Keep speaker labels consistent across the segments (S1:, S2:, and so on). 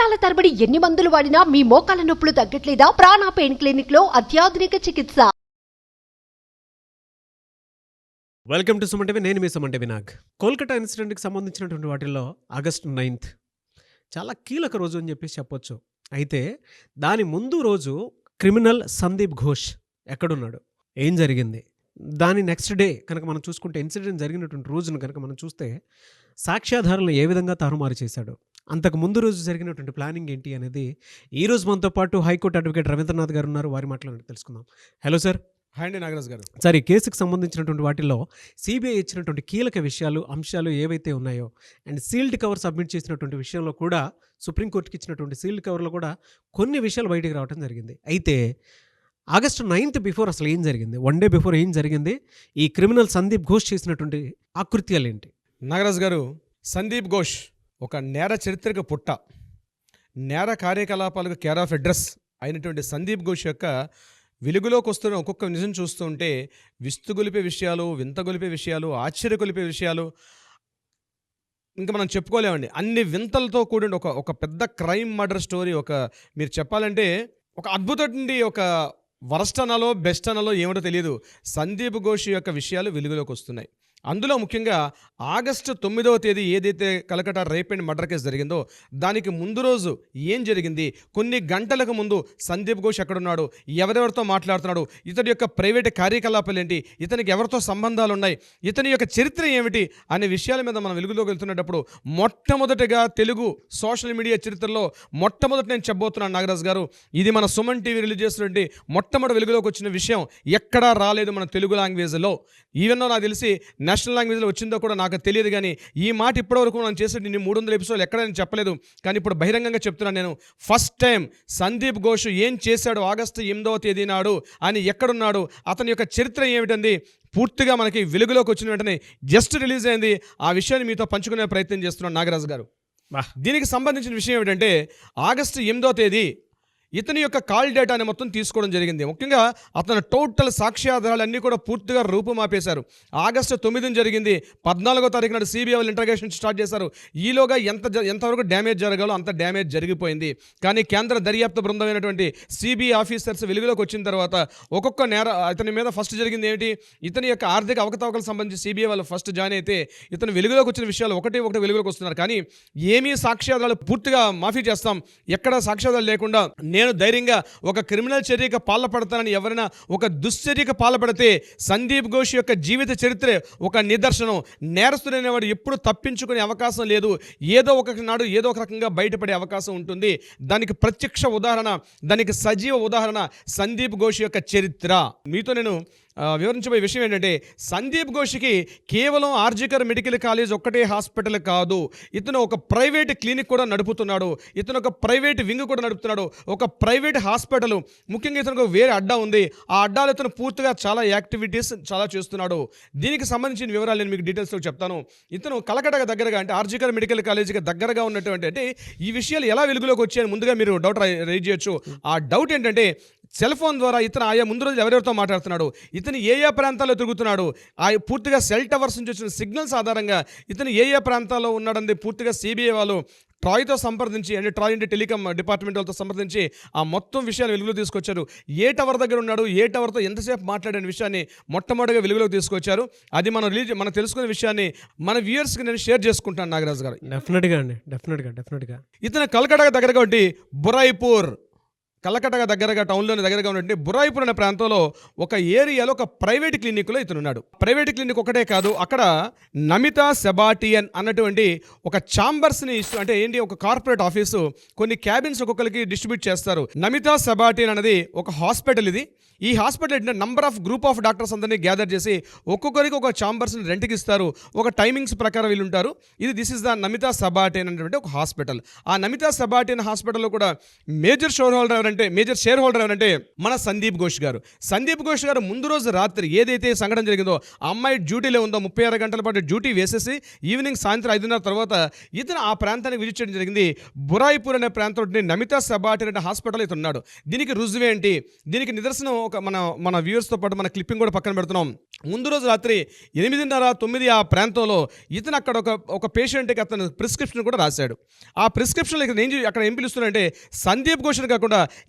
S1: సంవత్సరాల తరబడి ఎన్ని మందులు వాడినా మీ మోకాల నొప్పులు తగ్గట్లేదా? ప్రాణ పెయిన్ క్లినిక్ లో అత్యాధునిక చికిత్స.
S2: Welcome to Suman TV. నేను మీ సుమన్ టీవీ నాగ్. కోల్కతా ఇన్సిడెంట్కి సంబంధించినటువంటి వాటిల్లో ఆగస్టు 9th చాలా కీలక రోజు అని చెప్పేసి చెప్పొచ్చు. అయితే దాని ముందు రోజు క్రిమినల్ సందీప్ ఘోష్ ఎక్కడున్నాడు, ఏం జరిగింది, దాని నెక్స్ట్ డే కనుక మనం చూసుకుంటే, ఇన్సిడెంట్ జరిగినటువంటి రోజును కనుక మనం చూస్తే సాక్ష్యాధారాలను ఏ విధంగా తారుమారు చేశాడు, అంతకు ముందు రోజు జరిగినటువంటి ప్లానింగ్ ఏంటి అనేది ఈ రోజు మనతో పాటు హైకోర్టు అడ్వకేట్ రవీంద్రనాథ్ గారు ఉన్నారు. వారి మాటలు తెలుసుకుందాం. Hello sir.
S3: హాయ్ అండి నాగరాజ్ గారు.
S2: సార్, ఈ కేసుకు సంబంధించినటువంటి వాటిల్లో సిబిఐ ఇచ్చినటువంటి కీలక విషయాలు, అంశాలు ఏవైతే ఉన్నాయో, అండ్ సీల్డ్ కవర్ సబ్మిట్ చేసినటువంటి విషయంలో కూడా, సుప్రీంకోర్టుకి ఇచ్చినటువంటి సీల్డ్ కవర్లో కూడా కొన్ని విషయాలు బయటికి రావడం జరిగింది. అయితే ఆగస్టు 9th బిఫోర్ అసలు ఏం జరిగింది, వన్ డే బిఫోర్ ఏం జరిగింది, ఈ క్రిమినల్ సందీప్ ఘోష్ చేసినటువంటి ఆకృత్యాలు ఏంటి?
S3: నాగరాజ్ గారు, సందీప్ ఘోష్ ఒక నేర చరిత్రక పుట్ట, నేర కార్యకలాపాలకు కేర్ ఆఫ్ అడ్రస్ అయినటువంటి సందీప్ ఘోష్ యొక్క వెలుగులోకి వస్తున్న ఒక్కొక్క నిజం చూస్తూ ఉంటే విస్తుగొలిపే విషయాలు, వింతగొలిపే విషయాలు, ఆశ్చర్యగొలిపే విషయాలు ఇంకా మనం చెప్పుకోలేమండి. అన్ని వింతలతో కూడిన ఒక పెద్ద క్రైమ్ మర్డర్ స్టోరీ. మీరు చెప్పాలంటే ఒక అద్భుతండి, ఒక వరస్ట్ అనాలో బెస్ట్ అనాలో ఏమిటో తెలియదు. సందీప్ ఘోష్ యొక్క విషయాలు వెలుగులోకి వస్తున్నాయి. అందులో ముఖ్యంగా ఆగస్టు 9వ తేదీ ఏదైతే Kolkata rape and murder case జరిగిందో, దానికి ముందు రోజు ఏం జరిగింది, కొన్ని గంటలకు ముందు సందీప్ ఘోష్ ఎక్కడున్నాడు, ఎవరెవరితో మాట్లాడుతున్నాడు, ఇతని యొక్క ప్రైవేట్ కార్యకలాపాలు ఏంటి, ఇతనికి ఎవరితో సంబంధాలు ఉన్నాయి, ఇతని యొక్క చరిత్ర ఏమిటి అనే విషయాల మీద మనం వెలుగులోకి వెళ్తున్నప్పుడు, మొట్టమొదటిగా తెలుగు సోషల్ మీడియా చరిత్రలో మొట్టమొదటి నేను చెప్పబోతున్నాను నాగరాజ్ గారు. ఇది మన సుమన్ టీవీ రిలీజ్ చేసినటువంటి మొట్టమొదటి వెలుగులోకి వచ్చిన విషయం. ఎక్కడా రాలేదు మన తెలుగు లాంగ్వేజ్లో. ఈవెన్నో నాకు తెలిసి నేషనల్ లాంగ్వేజ్లో వచ్చిందో కూడా నాకు తెలియదు. కానీ ఈ మాట ఇప్పటివరకు మనం చేసే 300 ఎపిసోడ్లు ఎక్కడ నేను చెప్పలేదు. కానీ ఇప్పుడు బహిరంగంగా చెప్తున్నాను నేను. ఫస్ట్ టైం సందీప్ ఘోష్ ఏం చేశాడు ఆగస్టు 8వ తేదీ నాడు అని, ఎక్కడున్నాడు, అతని యొక్క చరిత్ర ఏమిటంది పూర్తిగా మనకి వెలుగులోకి వచ్చిన వెంటనే జస్ట్ రిలీజ్ అయింది. ఆ విషయాన్ని మీతో పంచుకునే ప్రయత్నం చేస్తున్నాను నాగరాజు గారు. దీనికి సంబంధించిన విషయం ఏమిటంటే, ఆగస్టు 8వ తేదీ ఇతని యొక్క కాల్ డేటాని మొత్తం తీసుకోవడం జరిగింది. ముఖ్యంగా అతని టోటల్ సాక్ష్యాధారాలన్నీ కూడా పూర్తిగా రూపుమాపేశారు. ఆగస్టు 9న జరిగింది. 14వ తారీఖు నాడు సిబిఐ వాళ్ళు ఇంటర్గేషన్ స్టార్ట్ చేశారు. ఈలోగా ఎంతవరకు డ్యామేజ్ జరగాలో అంత డ్యామేజ్ జరిగిపోయింది. కానీ కేంద్ర దర్యాప్తు బృందమైనటువంటి సిబిఐ ఆఫీసర్స్ వెలుగులోకి వచ్చిన తర్వాత ఒక్కొక్క ఇతని మీద ఫస్ట్ జరిగింది ఏమిటి, ఇతని యొక్క ఆర్థిక అవకతవకలకు సంబంధించి సిబిఐ వాళ్ళు ఫస్ట్ జాయిన్ అయితే, ఇతను వెలుగులోకి వచ్చిన విషయాలు ఒకటి వెలుగులోకి వస్తున్నారు. కానీ ఏమీ సాక్ష్యాధారాలు పూర్తిగా మాఫీ చేస్తాం, ఎక్కడ సాక్ష్యాధారాలు లేకుండా నేను ధైర్యంగా ఒక క్రిమినల్ చర్యకు పాల్పడతానని ఎవరైనా ఒక దుశ్చర్యకు పాల్పడితే సందీప్ ఘోష్ యొక్క జీవిత చరిత్ర ఒక నిదర్శనం. నేరస్తుడైనవాడు ఎప్పుడు తప్పించుకునే అవకాశం లేదు. ఏదో ఒక నాడు ఏదో ఒక రకంగా బయటపడే అవకాశం ఉంటుంది. దానికి ప్రత్యక్ష ఉదాహరణ, దానికి సజీవ ఉదాహరణ సందీప్ ఘోష్ యొక్క చరిత్ర. మీతో నేను వివరించబోయే విషయం ఏంటంటే, సందీప్ ఘోష్కి కేవలం ఆర్జికర్ మెడికల్ కాలేజ్ ఒక్కటే హాస్పిటల్ కాదు, ఇతను ఒక ప్రైవేట్ క్లినిక్ కూడా నడుపుతున్నాడు, ఇతను ఒక ప్రైవేట్ వింగ్ కూడా నడుపుతున్నాడు, ఒక ప్రైవేట్ హాస్పిటల్. ముఖ్యంగా ఇతనికి వేరే అడ్డా ఉంది. ఆ అడ్డాలో ఇతను పూర్తిగా చాలా యాక్టివిటీస్ చాలా చేస్తున్నాడు. దీనికి సంబంధించిన వివరాలు నేను మీకు డీటెయిల్స్తో చెప్తాను. ఇతను కలకటాకు దగ్గరగా, అంటే ఆర్జికర్ మెడికల్ కాలేజీకి దగ్గరగా ఉన్నటువంటి, అంటే ఈ విషయాలు ఎలా వెలుగులోకి వచ్చాయని ముందుగా మీరు డౌట్ రైజ్ చేయొచ్చు. ఆ డౌట్ ఏంటంటే, సెల్ ఫోన్ ద్వారా ఇతను ఆయా ముందు రోజు ఎవరెవరితో మాట్లాడుతున్నాడు, ఇతను ఏ ప్రాంతాల్లో తిరుగుతున్నాడు, పూర్తిగా సెల్ టవర్స్ నుంచి వచ్చిన సిగ్నల్స్ ఆధారంగా ఇతను ఏ ప్రాంతాల్లో ఉన్నాడని పూర్తిగా సిబిఐ వాళ్ళు ట్రాయ్తో సంప్రదించి, అంటే ట్రాయ్ అంటే టెలికాం డిపార్ట్మెంట్ వాళ్ళతో సంప్రదించి ఆ మొత్తం విషయాలు వెలుగులో తీసుకొచ్చారు. ఏ టవర్ దగ్గర ఉన్నాడు, ఏ టవర్తో ఎంతసేపు మాట్లాడిన విషయాన్ని మొట్టమొదటిగా వెలుగులోకి తీసుకొచ్చారు. అది మనం తెలుసుకునే విషయాన్ని మన వ్యూయర్స్కి నేను షేర్ చేసుకుంటాను నాగరాజు గారు.
S2: డెఫినెట్గా అండి, డెఫినెట్గా.
S3: ఇతను కలకటాకు దగ్గరగా ఉండి బురాయిపూర్, కలకటగా దగ్గరగా టౌన్లోని దగ్గరగా ఉన్నట్టు బురాయిపూర్ అనే ప్రాంతంలో ఒక ఏరియాలో ఒక ప్రైవేట్ క్లినిక్లో ఇతనున్నాడు. ప్రైవేట్ క్లినిక్ ఒకటే కాదు, అక్కడ నమితా సెబాటియన్ అన్నటువంటి ఒక ఛాంబర్స్ని, అంటే ఏంటి, ఒక కార్పొరేట్ ఆఫీసు కొన్ని క్యాబిన్స్ ఒక్కొక్కరికి డిస్ట్రిబ్యూట్ చేస్తారు. నమితా సెబాటియన్ అనేది ఒక హాస్పిటల్. ఈ హాస్పిటల్ ఏంటంటే number of group of doctors అందరినీ గ్యాదర్ చేసి ఒక్కొక్కరికి ఒక ఛాంబర్స్ని రెంట్కి ఇస్తారు. ఒక టైమింగ్స్ ప్రకారం వీళ్ళు ఉంటారు. దిస్ ఇస్ ద నమితా సెబాటియన్ అనేటువంటి ఒక హాస్పిటల్. ఆ నమితా సెబాటియన్ హాస్పిటల్లో కూడా మేజర్ షోర్ హోల్డర్ ఎవరంటే మేజర్ షేర్ హోల్డర్ ఎవరంటే మన సందీప్ ఘోష్ గారు. సందీప్ ఘోష్ గారు ముందు రోజు రాత్రి ఏదైతే సంఘటన జరిగిందో ఆ అమ్మాయి డ్యూటీలో ఉందో 36 గంటల పాటు డ్యూటీ వేసేసి ఈవినింగ్ సాయంత్రం 5:30 తర్వాత ఇతను ఆ ప్రాంతానికి విజిట్ చేయడం జరిగింది. బురాయిపూర్ అనే ప్రాంతంలో నమితా సబాటి అనే హాస్పిటల్ ఇతను ఉన్నాడు. దీనికి రుజువేంటి, దీనికి నిదర్శనం మన వ్యూవర్స్తో పాటు మన క్లిప్పింగ్ కూడా పక్కన పెడుతున్నాం. ముందు రోజు రాత్రి 8:30-9 ఆ ప్రాంతంలో ఇతను అక్కడ ఒక పేషెంట్కి అతను ప్రిస్క్రిప్షన్ కూడా రాశాడు. ఆ ప్రిస్క్రిప్షన్లో అక్కడ ఏం పిలుస్తున్నారంటే సందీప్ ఘోష్ కాకుండా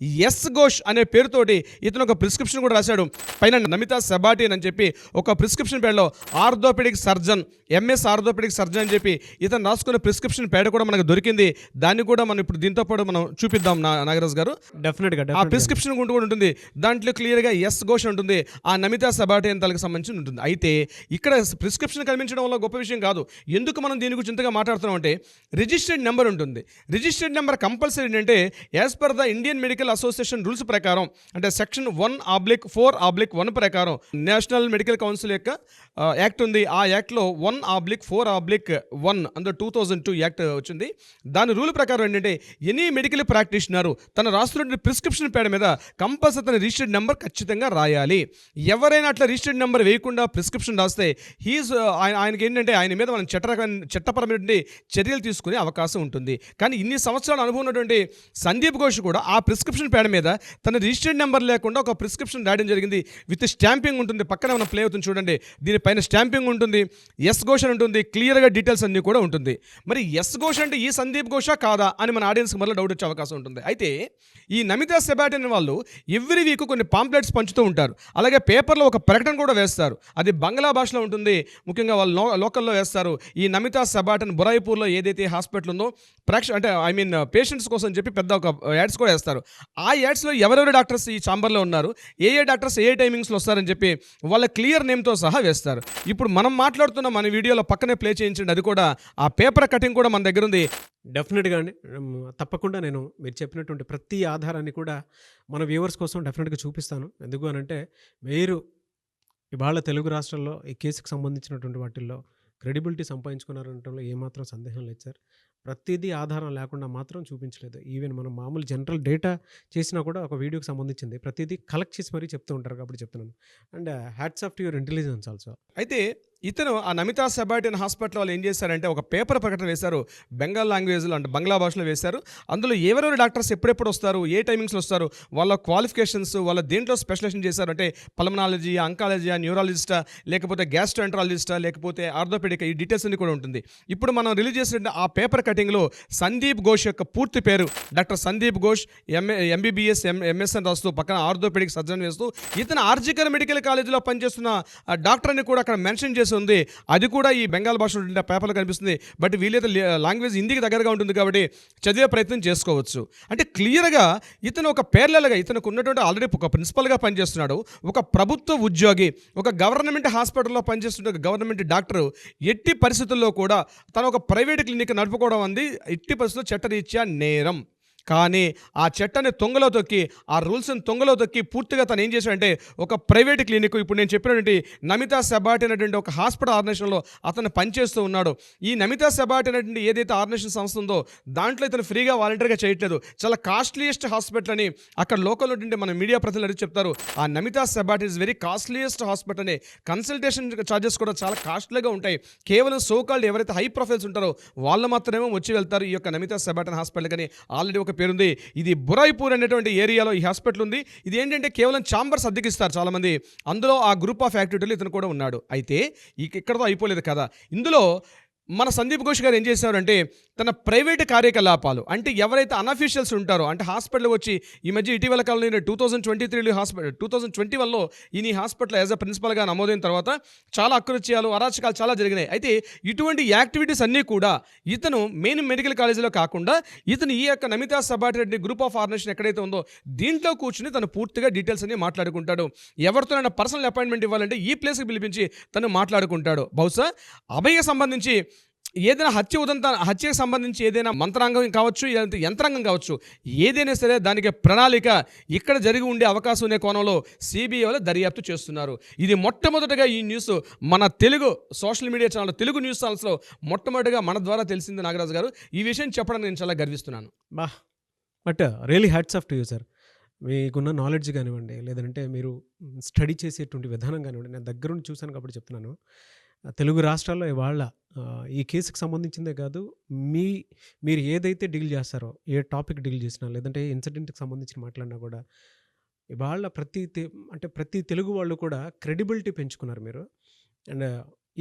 S3: ఎస్ ఘోష్ అనే పేరుతోటి ఇతను ఒక ప్రిస్క్రిప్షన్ కూడా రాశాడు. పైన నమితా సబాటి అని చెప్పి ఒక ప్రిస్క్రిప్షన్ పేడలో orthopedic surgeon, MS orthopedic surgeon అని చెప్పి ఇతను రాసుకున్న ప్రిస్క్రిప్షన్ పేడ కూడా మనకు దొరికింది. దాన్ని కూడా మనం ఇప్పుడు దీంతో పాటు మనం చూపిద్దాం నాగరాజ్ గారు.
S2: డెఫినెట్గా
S3: ఆ ప్రిస్క్రిప్షన్ కూడా ఉంటుంది. దాంట్లో క్లియర్గా ఎస్ ఘోష్ ఉంటుంది, ఆ నమితా సబాటి అని తనకు సంబంధించి ఉంటుంది. అయితే ఇక్కడ ప్రిస్క్రిప్షన్ కనిపించడం వల్ల గొప్ప విషయం కాదు. ఎందుకు మనం దీని గురించి ఇంతగా మాట్లాడుతున్నాం అంటే రిజిస్టర్డ్ నెంబర్ ఉంటుంది. రిజిస్టర్డ్ నెంబర్ కంపల్సరీ ఏంటంటే as per the Indian medical association rules ప్రకారం అంటే సెక్షన్ 1/4/1 ప్రకారం నేషనల్ మెడికల్ కౌన్సిల్ యొక్క యాక్ట్ ఉంది. ఆ యాక్ట్లో 1/4/1 అందులో 2002 యాక్ట్ వచ్చింది. దాని రూల్ ప్రకారం ఏంటంటే ఎనీ మెడికల్ ప్రాక్టీషనర్ తన రాస్తున్న ప్రిస్క్రిప్షన్ పేడ మీద కంపల్సరీ తన రిజిస్టర్డ్ నెంబర్ ఖచ్చితంగా రాయాలి. ఎవరైనా అట్లా రిజిస్టర్డ్ నెంబర్ వేయకుండా ప్రిస్క్రిప్షన్ రాస్తే ఆయనకి ఏంటంటే ఆయన మీద మనం చట్టపరమైన చర్యలు తీసుకునే అవకాశం ఉంటుంది. కానీ ఇన్ని సంవత్సరాల అనుభవం ఉన్నటువంటి సందీప్ ఘోష్ కూడా ఆ ప్రిస్క్రిప్షన్ పేడ మీద తన రిజిస్టర్డ్ నెంబర్ లేకుండా ఒక ప్రిస్క్రిప్షన్ రాయడం జరిగింది. విత్ స్టాంపింగ్ ఉంటుంది. పక్కన మనం ప్లే అవుతుంది చూడండి. దీనిపైన స్టాంపింగ్ ఉంటుంది, ఎస్ ఘోష్ అని ఉంటుంది, క్లియర్గా డీటెయిల్స్ అన్నీ కూడా ఉంటుంది. మరి ఎస్ ఘోష్ అంటే ఈ సందీప్ ఘోషా కాదా అని మన ఆడియన్స్కి మళ్ళీ డౌట్ వచ్చే అవకాశం ఉంటుంది. అయితే ఈ నమితా సబాటి అనే వాళ్ళు ఎవ్రీ వీక్ కొన్ని పాంప్లెట్స్ పంచుతూ ఉంటారు. అలాగే పేపర్లో ఒక ప్రకటన కూడా వేస్తారు. అది బంగ్లా భాషలో ఉంటుంది. ముఖ్యంగా వాళ్ళు లోకల్లో వేస్తారు. ఈ నమితా సబాటి అని బురాయిపూర్లో ఏదైతే హాస్పిటల్ ఉందో పేషెంట్స్ కోసం చెప్పి పెద్ద ఒక యాడ్స్ కూడా వేస్తారు. ఆ యాడ్స్లో ఎవరెవరు డాక్టర్స్ ఈ ఛాంబర్లో ఉన్నారు, ఏ డాక్టర్స్ ఏ టైమింగ్స్లో వస్తారని చెప్పి వాళ్ళ క్లియర్ నేమ్తో సహా వేస్తారు. ఇప్పుడు మనం మాట్లాడుతున్న మన వీడియోలో పక్కనే ప్లే చేయించండి. అది కూడా ఆ పేపర్ కటింగ్ కూడా మన దగ్గర ఉంది.
S2: డెఫినెట్గా అండి. తప్పకుండా నేను మీరు చెప్పినటువంటి ప్రతి ఆధారాన్ని కూడా మన వ్యూవర్స్ కోసం డెఫినెట్గా చూపిస్తాను. ఎందుకు అనంటే మీరు ఇవాళ తెలుగు రాష్ట్రాల్లో ఈ కేసుకు సంబంధించినటువంటి వాటిల్లో క్రెడిబిలిటీ సంపాదించుకున్నారనటంలో ఏమాత్రం సందేహం లేదు సార్. ప్రతిదీ ఆధారం లేకుండా మాత్రం చూపించలేదు. ఈవెన్ మనం మామూలు జనరల్ డేటా చేసినా కూడా ఒక వీడియోకి సంబంధించింది ప్రతిదీ కలెక్ట్ చేసి మరీ చెప్తూ ఉంటారు కాబట్టి చెప్తున్నాను. And hats off to your intelligence also.
S3: అయితే ఇతను ఆ నమితా సబాటి అనే హాస్పిటల్ వాళ్ళు ఏం చేశారంటే ఒక పేపర్ ప్రకటన వేశారు. బెంగాల్ లాంగ్వేజ్లో అంటే బంగ్లా భాషలో వేశారు. అందులో ఎవరెవరు డాక్టర్స్ ఎప్పుడెప్పుడు వస్తారు, ఏ టైమింగ్స్లో వస్తారు, వాళ్ళ క్వాలిఫికేషన్స్, వాళ్ళ దేంట్లో స్పెషలైజేషన్ చేశారు అంటే పల్మనాలజీ, అంకాలజీ, న్యూరాలజిస్టా, లేకపోతే గ్యాస్ట్రోఎంట్రాలజిస్టా, లేకపోతే ఆర్థోపెడిక్, ఈ డీటెయిల్స్ అన్ని కూడా ఉంటుంది. ఇప్పుడు మనం రిలీజ్ చేసిన ఆ పేపర్ కటింగ్లో సందీప్ ఘోష్ యొక్క పూర్తి పేరు doctor Sandeep Ghosh MBBS MS అని రాస్తూ పక్కన ఆర్థోపెడిక్ సర్జన్ వేస్తూ ఇతను ఆర్జికర్ మెడికల్ కాలేజీలో పనిచేస్తున్న డాక్టర్ అని కూడా అక్కడ మెన్షన్ చేసి ఉంది. అది కూడా ఈ బెంగాల్ భాషలో పేపర్లో కనిపిస్తుంది. బట్ వీలైతే లాంగ్వేజ్ హిందీకి దగ్గరగా ఉంటుంది కాబట్టి చదివే ప్రయత్నం చేసుకోవచ్చు. అంటే క్లియర్గా ఇతను ఒక పేర్లగా ఇతనికి ఉన్నటువంటి ఆల్రెడీ ఒక ప్రిన్సిపల్గా పనిచేస్తున్నాడు, ఒక ప్రభుత్వ ఉద్యోగి, ఒక గవర్నమెంట్ హాస్పిటల్లో పనిచేస్తున్న గవర్నమెంట్ డాక్టర్. ఎట్టి పరిస్థితుల్లో కూడా తను ఒక ప్రైవేట్ క్లినిక్ నడుపుకోవడం అంది ఎట్టి పరిస్థితుల్లో చట్టరీత్యా నేరం. కానీ ఆ చట్టాన్ని తొంగలో తొక్కి, ఆ రూల్స్ని తొంగలో తొక్కి పూర్తిగా తను ఏం చేశాడంటే ఒక ప్రైవేట్ క్లినిక్, ఇప్పుడు నేను చెప్పినటువంటి నమితా సబాటి అనేటువంటి ఒక హాస్పిటల్ ఆర్గనైజేషన్లో అతను పనిచేస్తూ ఉన్నాడు. ఈ నమితా సబాటి అనేటువంటి ఏదైతే ఆర్గనైజేషన్ సంస్థ ఉందో దాంట్లో ఇతను ఫ్రీగా వాలంటీర్గా చేయట్లేదు. చాలా కాస్ట్లీయెస్ట్ హాస్పిటల్ అని అక్కడ లోకల్ ఉంటే మన మీడియా ప్రతినిధులు చెప్తారు. ఆ నమితా సబాటి ఇస్ వెరీ కాస్ట్లీయెస్ట్ హాస్పిటల్ అని. కన్సల్టేషన్ ఛార్జెస్ కూడా చాలా కాస్ట్లీగా ఉంటాయి. కేవలం సోకాల్డ్ ఎవరైతే హై ప్రొఫైల్స్ ఉంటారో వాళ్ళు మాత్రమే వచ్చి వెళ్తారు ఈ యొక్క నమితా సబాటి హాస్పిటల్. కానీ ఆల్రెడీ ఒక పేరుంది. ఇది బురాయిపూర్ అనేటువంటి ఏరియాలో ఈ హాస్పిటల్ ఉంది. ఇది ఏంటంటే కేవలం ఛాంబర్స్ అద్దెకిస్తారు చాలామంది. అందులో ఆ గ్రూప్ ఆఫ్ యాక్టివిటీలు ఇతను కూడా ఉన్నాడు. అయితే ఇక్కడతో అయిపోలేదు కదా. ఇందులో మన సందీప్ ఘోష్ గారు ఏం చేశారంటే తన ప్రైవేటు కార్యకలాపాలు అంటే ఎవరైతే అనఫీషియల్స్ ఉంటారో అంటే హాస్పిటల్కి వచ్చి ఈ మధ్య ఇటీవల కాలంలో 2021లో ఈ హాస్పిటల్ యాజ్ అ ప్రిన్సిపల్గా నమోదైన తర్వాత చాలా అకృత్యాలు, అరాచకాలు చాలా జరిగినాయి. అయితే ఇటువంటి యాక్టివిటీస్ అన్నీ కూడా ఇతను మెయిన్ మెడికల్ కాలేజీలో కాకుండా ఇతను ఈ యొక్క నమితా సబాటి రెడ్డి గ్రూప్ ఆఫ్ ఆర్గనైజేషన్ ఎక్కడైతే ఉందో దీంట్లో కూర్చుని తను పూర్తిగా డీటెయిల్స్ అన్ని మాట్లాడుకుంటాడు. ఎవరితోనైనా పర్సనల్ అపాయింట్మెంట్ ఇవ్వాలంటే ఈ ప్లేస్కి పిలిపించి తను మాట్లాడుకుంటాడు. బహుశా అభయకి సంబంధించి ఏదైనా హత్యకు సంబంధించి ఏదైనా మంత్రాంగం కావచ్చు, యంత్రాంగం కావచ్చు, ఏదైనా సరే దానికి ప్రణాళిక ఇక్కడ జరిగి ఉండే అవకాశం ఉండే కోణంలో సిబిఐ వాళ్ళు దర్యాప్తు చేస్తున్నారు. ఇది మొట్టమొదటిగా ఈ న్యూస్ మన Telugu social media channel, Telugu news ఛానల్స్లో మొట్టమొదటిగా మన ద్వారా తెలిసింది. నాగరాజు గారు, ఈ విషయం చెప్పడానికి నేను చాలా గర్విస్తున్నాను.
S2: But really hats off to you sir. మీకున్న నాలెడ్జ్ కానివ్వండి, లేదంటే మీరు స్టడీ చేసేటువంటి విధానం కానివ్వండి, నేను దగ్గరుండి చూశాను కాబట్టి చెప్తున్నాను. తెలుగు రాష్ట్రాల్లో ఇవాళ ఈ కేసుకి సంబంధించిందే కాదు, మీరు ఏదైతే డీల్ చేస్తారో, ఏ టాపిక్ డీల్ చేసినా, లేదంటే ఏ ఇన్సిడెంట్‌కి సంబంధించి మాట్లాడినా కూడా, ఇవాళ ప్రతి తెలుగు వాళ్ళు కూడా క్రెడిబిలిటీ పెంచుకున్నారు మీరు. అండ్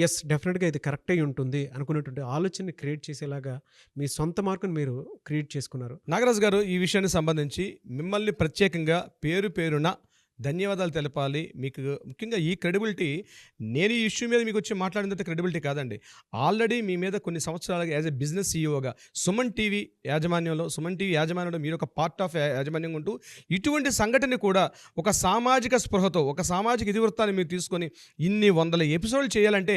S2: యెస్, డెఫినెట్‌గా ఇది కరెక్ట్ అయ్యి ఉంటుంది అనుకునేటువంటి ఆలోచనని క్రియేట్ చేసేలాగా మీ సొంత మార్కుని మీరు క్రియేట్ చేసుకున్నారు.
S3: నాగరాజు గారు, ఈ విషయానికి సంబంధించి మిమ్మల్ని ప్రత్యేకంగా పేరున ధన్యవాదాలు తెలపాలి. మీకు ముఖ్యంగా ఈ క్రెడిబిలిటీ, నేను ఈ ఇష్యూ మీద మీకు వచ్చి మాట్లాడినంత క్రెడిబిలిటీ కాదండి. ఆల్రెడీ మీ మీద కొన్ని సంవత్సరాలుగా యాజ్ ఎ బిజినెస్ సీఈఓగా సుమన్ టీవీ యాజమాన్యంలో మీరు ఒక పార్ట్ ఆఫ్ యాజమాన్యం ఉంటూ ఇటువంటి సంఘటన కూడా ఒక సామాజిక స్పృహతో, ఒక సామాజిక ఇతివృత్తాన్ని మీరు తీసుకొని ఇన్ని వందల ఎపిసోడ్లు చేయాలంటే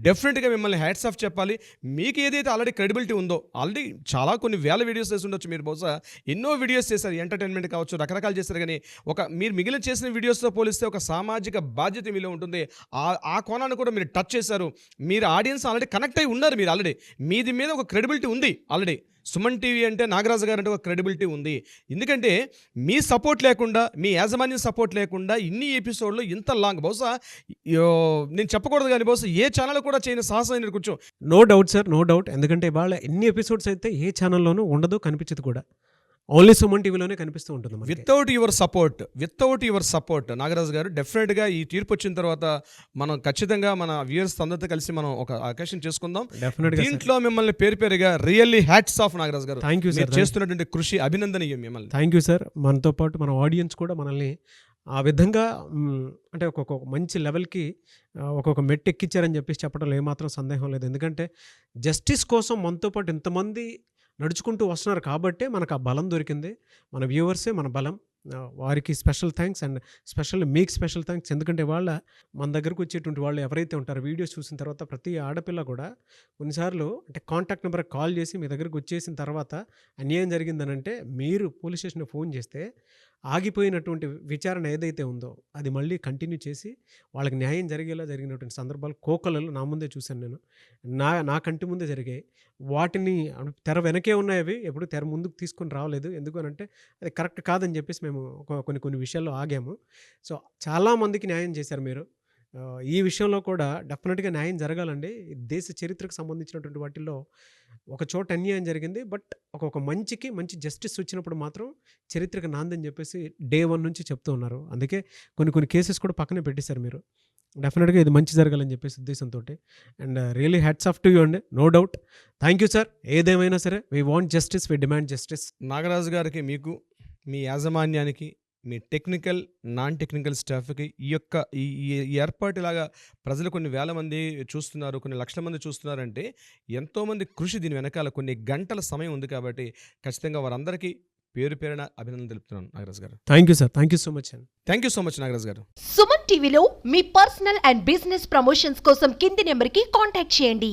S3: డెఫినెట్గా మిమ్మల్ని హ్యాట్స్ ఆఫ్ చెప్పాలి. మీకు ఏదైతే ఆల్రెడీ క్రెడిబిలిటీ ఉందో, ఆల్రెడీ చాలా కొన్ని వేల వీడియోస్ చేసి ఉండొచ్చు, మీరు బహుశా ఎన్నో వీడియోస్ చేశారు, ఎంటర్టైన్మెంట్ కావచ్చు, రకరకాలు చేశారు. కానీ మీరు మిగిలిన చేసిన వీడియోస్తో పోలిస్తే ఒక సామాజిక బాధ్యత మీలో ఉంటుంది. ఆ కోణాన్ని కూడా మీరు టచ్ చేశారు. మీరు ఆడియన్స్ ఆల్రెడీ కనెక్ట్ అయి ఉన్నారు. మీరు ఆల్రెడీ మీది మీద ఒక క్రెడిబిలిటీ ఉంది. ఆల్రెడీ సుమన్ టీవీ అంటే, నాగరాజు గారు అంటే ఒక క్రెడిబిలిటీ ఉంది. ఎందుకంటే మీ సపోర్ట్ లేకుండా, మీ యాజమాన్యం సపోర్ట్ లేకుండా ఇన్ని ఎపిసోడ్లు ఇంత లాంగ్, బహుశా నేను చెప్పకూడదు కానీ బహుశా ఏ ఛానల్ కూడా చేయని సాహసం కొంచెం.
S2: No doubt sir, no doubt. ఎందుకంటే ఇవాళ ఎన్ని ఎపిసోడ్స్ అయితే ఏ ఛానల్లోనూ ఉండదు, కనిపించదు కూడా. ఓన్లీ సుమన్ టీవీలోనే కనిపిస్తూ ఉంటుంది మనకి.
S3: వితౌట్ యువర్ సపోర్ట్ నాగరాజు గారు, డెఫినెట్గా ఈ తీర్పు వచ్చిన తర్వాత మనం ఖచ్చితంగా మన వ్యూయర్స్ అందరితో కలిసి మనం ఒక అకేషన్ చేసుకుందాం.
S2: డెఫినెట్గా
S3: దీంట్లో మిమ్మల్ని పేరుగా really hats off Nagaraju garu.
S2: Thank you sir.
S3: చేస్తున్నటువంటి కృషి అభినందనీయం మిమ్మల్ని.
S2: Thank you sir. మనతో పాటు మన ఆడియన్స్ కూడా మనల్ని ఆ విధంగా అంటే ఒక్కొక్క మంచి లెవెల్కి ఒక్కొక్క మెట్టు ఎక్కించారని చెప్పేసి చెప్పడంలో ఏమాత్రం సందేహం లేదు. ఎందుకంటే జస్టిస్ కోసం మనతో పాటు ఇంతమంది నడుచుకుంటూ వస్తున్నారు కాబట్టే మనకు ఆ బలం దొరికింది. మన వ్యూవర్సే మన బలం. వారికి స్పెషల్ థ్యాంక్స్, అండ్ మీకు స్పెషల్ థ్యాంక్స్. ఎందుకంటే మన దగ్గరకు వచ్చేటువంటి వాళ్ళు ఎవరైతే ఉంటారో, వీడియోస్ చూసిన తర్వాత ప్రతి ఆడపిల్ల కూడా కొన్నిసార్లు అంటే కాంటాక్ట్ నెంబర్కి కాల్ చేసి మీ దగ్గరకు వచ్చేసిన తర్వాత అన్యాయం జరిగిందనంటే, మీరు పోలీస్ స్టేషన్కి ఫోన్ చేస్తే ఆగిపోయినటువంటి విచారణ ఏదైతే ఉందో అది మళ్ళీ కంటిన్యూ చేసి వాళ్ళకి న్యాయం జరిగినటువంటి సందర్భాలు కోకొల్లలు నా ముందే చూశాను నేను. నా కంటి ముందే జరిగాయి. వాటిని తెర వెనకే ఉన్నాయి, అవి ఎప్పుడు తెర ముందుకు తీసుకొని రావలేదు. ఎందుకు అనంటే అది కరెక్ట్ కాదని చెప్పేసి మేము కొన్ని విషయాల్లో ఆగాము. సో చాలామందికి న్యాయం చేశారు మీరు. ఈ విషయంలో కూడా డెఫినెట్గా న్యాయం జరగాలండి. దేశ చరిత్రకు సంబంధించినటువంటి వాటిల్లో ఒక చోట అన్యాయం జరిగింది, బట్ ఒక మంచి జస్టిస్ వచ్చినప్పుడు మాత్రం చరిత్రకు నాందని చెప్పేసి డే 1 నుంచి చెప్తూ ఉన్నారు. అందుకే కొన్ని కేసెస్ కూడా పక్కనే పెట్టేశారు మీరు. డెఫినెట్గా ఇది మంచి జరగాలని చెప్పేసి ఉద్దేశంతో. And really hats off to you అండి, no doubt. Thank you sir. ఏదేమైనా సరే we want justice, we demand justice.
S3: Nagaraju గారికి, మీకు, మీ యాజమాన్యానికి, మీ టెక్నికల్ నాన్ టెక్నికల్ స్టాఫ్కి ఈ ఏర్పాటులాగా ప్రజలు కొన్ని వేల మంది చూస్తున్నారు, కొన్ని లక్షల మంది చూస్తున్నారంటే ఎంతోమంది కృషి దీని వెనకాల కొన్ని గంటల సమయం ఉంది. కాబట్టి ఖచ్చితంగా వారందరికీ పేరున అభినందనలు తెలుపుతున్నాను Nagaraju garu.
S2: Thank you sir. Thank you so much అండి.
S3: Thank you so much Nagaraju garu.
S1: Suman టీవీలో మీ పర్సనల్ అండ్ బిజినెస్ ప్రమోషన్స్ కోసం కింది నెంబర్కి కాంటాక్ట్ చేయండి.